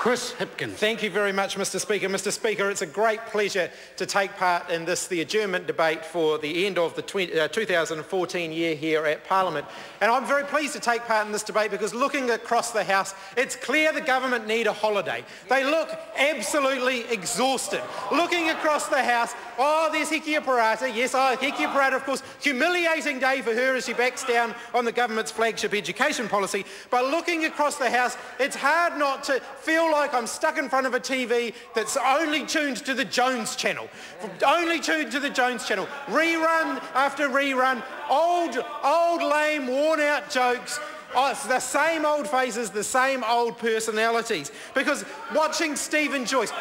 Chris Hipkins. Thank you very much, Mr Speaker. Mr Speaker, it's a great pleasure to take part in the adjournment debate for the end of the 2014 year here at Parliament. And I'm very pleased to take part in this debate because looking across the House, it's clear the government need a holiday. They look absolutely exhausted. Looking across the House, there's Hekia Parata. Yes, Hekia Parata, of course, humiliating day for her as she backs down on the government's flagship education policy. But looking across the House, it's hard not to feel like I'm stuck in front of a TV that's only tuned to the Jones channel. Only tuned to the Jones channel. Rerun after rerun. Old lame, worn-out jokes. It's the same old faces, the same old personalities. Because watching Stephen Joyce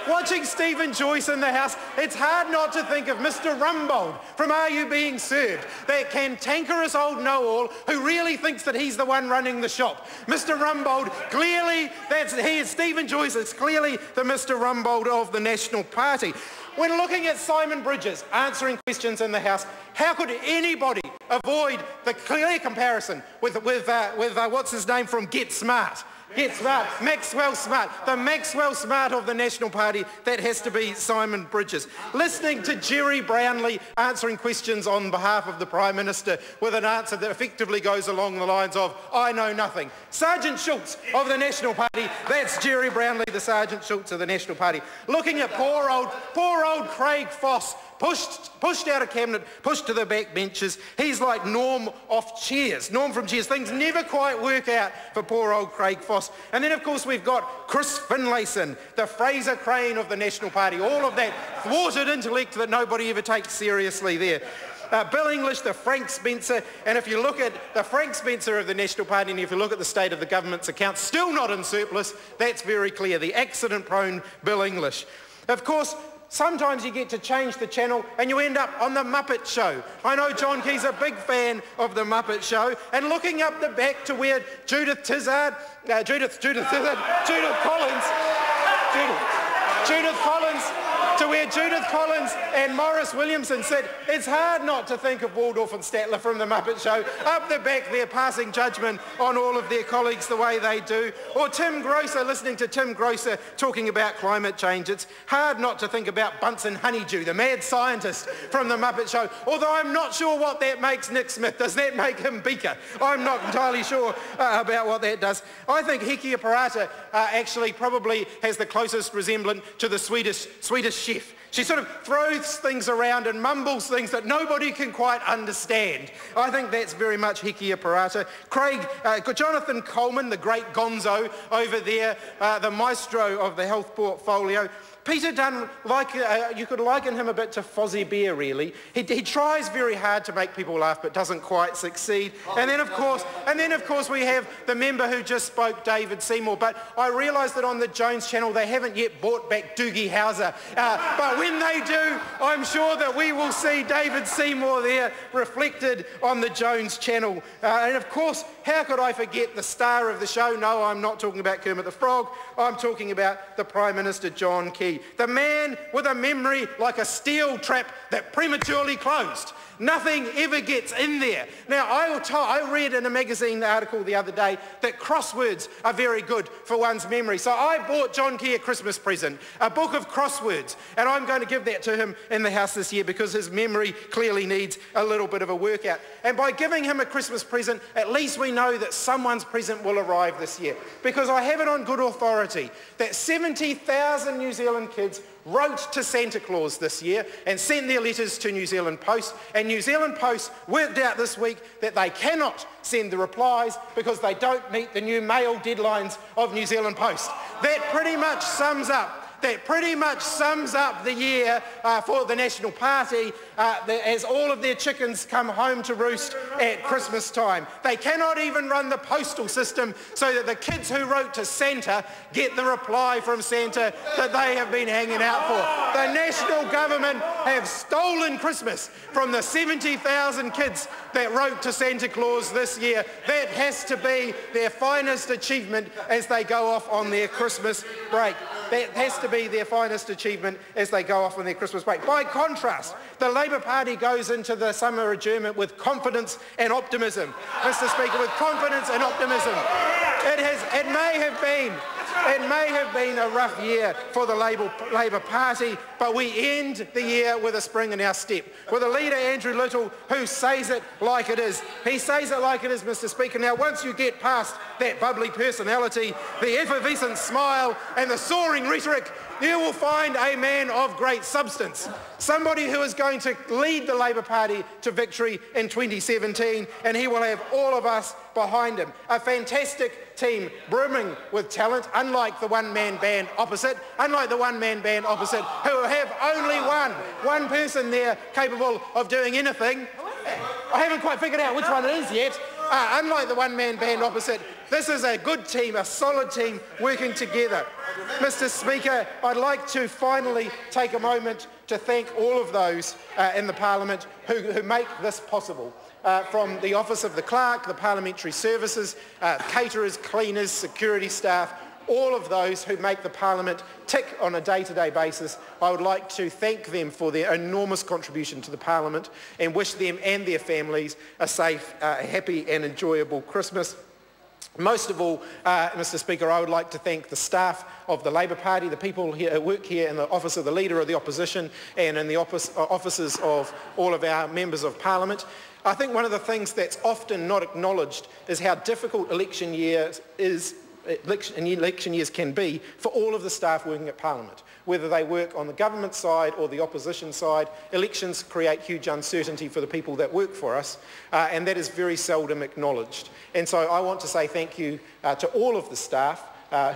in the House, it's hard not to think of Mr Rumbold from Are You Being Served? That cantankerous old know-all who really thinks that he's the one running the shop. Mr Rumbold, clearly, Stephen Joyce is clearly the Mr Rumbold of the National Party. When looking at Simon Bridges answering questions in the House, how could anybody avoid the clear comparison with what's his name from Get Smart? Get Smart, Maxwell Smart, the Maxwell Smart of the National Party, that has to be Simon Bridges. Listening to Jerry Brownlee answering questions on behalf of the Prime Minister with an answer that effectively goes along the lines of, I know nothing. Sergeant Schultz of the National Party, that's Jerry Brownlee, the Sergeant Schultz of the National Party. Looking at poor old Craig Foss, pushed out of cabinet, pushed to the back benches. He's like Norm off Cheers. Norm from Cheers. Things never quite work out for poor old Craig Foss. And then, of course, we've got Chris Finlayson, the Fraser Crane of the National Party. All of that thwarted intellect that nobody ever takes seriously there. Bill English, the Frank Spencer, and if you look at the Frank Spencer of the National Party, and if you look at the state of the government's accounts, still not in surplus, that's very clear. The accident-prone Bill English. Of course, sometimes you get to change the channel and you end up on The Muppet Show. I know John Key's a big fan of The Muppet Show, and looking up the back to where Judith Collins and Maurice Williamson sit, it's hard not to think of Waldorf and Statler from The Muppet Show. Up the back there, passing judgment on all of their colleagues the way they do. Or Tim Grosser, listening to Tim Grosser talking about climate change. It's hard not to think about Bunsen Honeydew, the mad scientist from The Muppet Show. Although I'm not sure what that makes Nick Smith. Does that make him Beaker? I'm not entirely sure about what that does. I think Hekia Parata actually probably has the closest resemblance to the Swedish chef. She sort of throws things around and mumbles things that nobody can quite understand. I think that's very much Hekia Parata. Jonathan Coleman, the great gonzo over there, the maestro of the health portfolio. Peter Dunn, you could liken him a bit to Fozzie Bear, really. He tries very hard to make people laugh, but doesn't quite succeed. And then, of course, we have the member who just spoke, David Seymour. But I realise that on the Jones channel, they haven't yet brought back Doogie Howser. But when they do, I'm sure that we will see David Seymour there reflected on the Jones channel. And of course, how could I forget the star of the show? No, I'm not talking about Kermit the Frog. I'm talking about the Prime Minister, John Key. The man with a memory like a steel trap that prematurely closed. Nothing ever gets in there. Now, I read in a magazine article the other day that crosswords are very good for one's memory. So I bought John Key a Christmas present, a book of crosswords, and I'm going to give that to him in the House this year because his memory clearly needs a little bit of a workout. And by giving him a Christmas present, at least we know that someone's present will arrive this year. Because I have it on good authority that 70,000 New Zealand kids wrote to Santa Claus this year and sent their letters to New Zealand Post, and New Zealand Post worked out this week that they cannot send the replies because they don't meet the new mail deadlines of New Zealand Post. That pretty much sums up the year for the National Party as all of their chickens come home to roost at Christmas time. They cannot even run the postal system so that the kids who wrote to Santa get the reply from Santa that they have been hanging out for. The national government have stolen Christmas from the 70,000 kids that wrote to Santa Claus this year. That has to be their finest achievement as they go off on their Christmas break. That has to be their finest achievement as they go off on their Christmas break. By contrast, the Labour Party goes into the summer adjournment with confidence and optimism. Mr. Speaker, with confidence and optimism. It may have been a rough year for the Labour Party, but we end the year with a spring in our step, with a leader, Andrew Little, who says it like it is. He says it like it is, Mr. Speaker. Now, once you get past that bubbly personality, the effervescent smile and the soaring rhetoric, you will find a man of great substance, somebody who is going to lead the Labour Party to victory in 2017, and he will have all of us behind him. A fantastic team brimming with talent, unlike the one-man band opposite, who have only one person there capable of doing anything. I haven't quite figured out which one it is yet. Unlike the one-man band opposite, this is a good team, a solid team working together. Mr. Speaker, I'd like to finally take a moment to thank all of those in the Parliament who make this possible. From the Office of the Clerk, the Parliamentary Services, caterers, cleaners, security staff, all of those who make the Parliament tick on a day-to-day basis. I would like to thank them for their enormous contribution to the Parliament and wish them and their families a safe, happy and enjoyable Christmas. Most of all, Mr. Speaker, I would like to thank the staff of the Labour Party, the people here who work here in the Office of the Leader of the Opposition and in the offices of all of our members of Parliament. I think one of the things that's often not acknowledged is how difficult election years can be for all of the staff working at Parliament. Whether they work on the government side or the opposition side, elections create huge uncertainty for the people that work for us, and that is very seldom acknowledged. And so I want to say thank you to all of the staff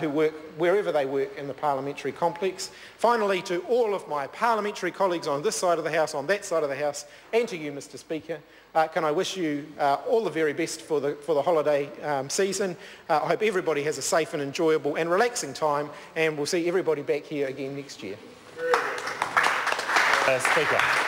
who work wherever they work in the parliamentary complex. Finally, to all of my parliamentary colleagues on this side of the House, on that side of the House, and to you, Mr. Speaker, can I wish you all the very best for the holiday season. I hope everybody has a safe and enjoyable and relaxing time, and we'll see everybody back here again next year. Speaker.